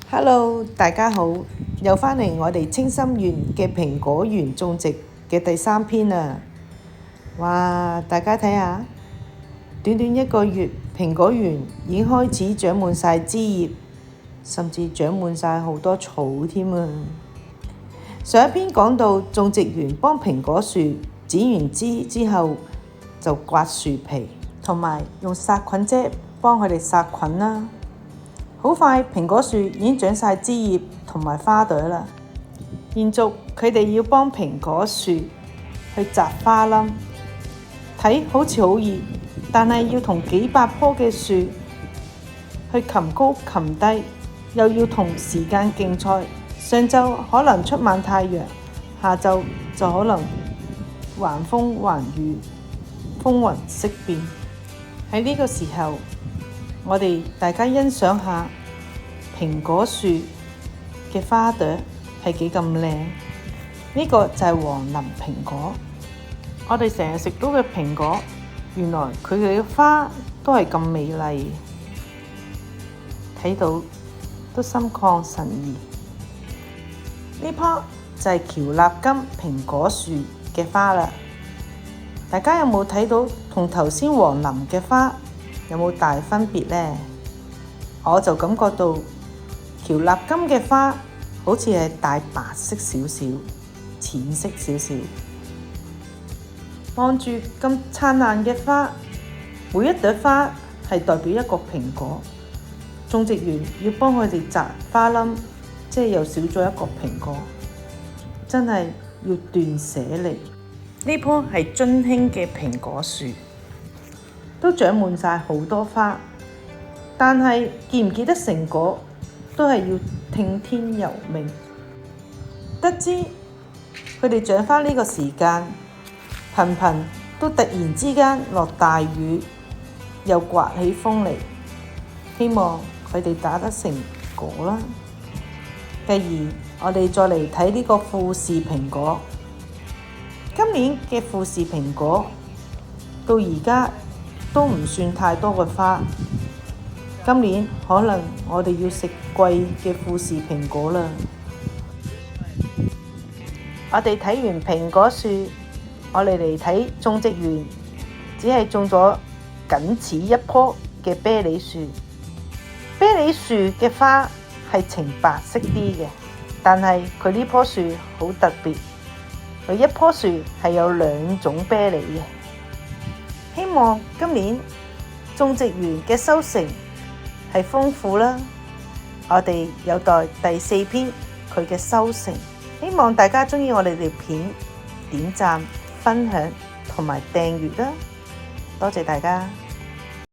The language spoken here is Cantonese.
Hello，大家好，又返嚟我哋清心園嘅蘋果園種植嘅第3篇啦。哇，大家睇下，短短1個月，蘋果園已經開始長滿晒枝葉，甚至長滿晒好多草添啊！上一篇講到種植園幫蘋果樹剪完枝之後，就刮樹皮，同埋用殺菌劑幫佢哋殺菌啦。好快，蘋果樹已經長晒枝葉同埋花朵啦。延續佢哋要幫蘋果樹去摘花冧，睇好似好易，但係要同幾百棵嘅樹去擒高擒低，又要同時間競賽。上晝可能出猛太陽，下晝就可能橫風橫雨，風雲色變。喺呢個時候，我哋大家欣賞下蘋果樹嘅花朵係幾咁靚。呢個就係黃林蘋果。我哋成日食到嘅蘋果，原來佢哋嘅花都係咁美麗，睇到都心曠神怡。呢棵就係喬納金蘋果樹嘅花啦。大家有冇睇到同頭先黃林嘅花有冇大分別呢？我就感覺到喬納金嘅花好似係大白色少少，淺色少少。望住咁燦爛嘅花，每一朵花係代表一個蘋果。種植園要幫佢哋摘花冧，即係又少咗一個蘋果，真係要斷捨離。呢棵係津輕嘅蘋果樹，都長滿晒好多花，但係見唔見得成果，都係要聽天由命。得知佢哋長花呢個時間，頻頻都突然之間落大雨，又颳起風嚟，希望佢哋打得成果啦。繼而我哋再嚟睇呢個富士蘋果。今年嘅富士蘋果到而家都唔算太多嘅花，今年可能我哋要食貴嘅富士蘋果啦。我哋睇完蘋果樹，我哋嚟睇種植園，只係種咗僅此一棵嘅啤梨樹。啤梨樹嘅花係呈白色啲嘅，但係佢呢棵樹好特別，佢一棵樹係有2種啤梨嘅。希望今年種植園嘅收成係豐富啦。我哋有待第4篇佢嘅收成。希望大家鍾意我哋條片，點讚、分享同埋訂閱啦。多謝大家。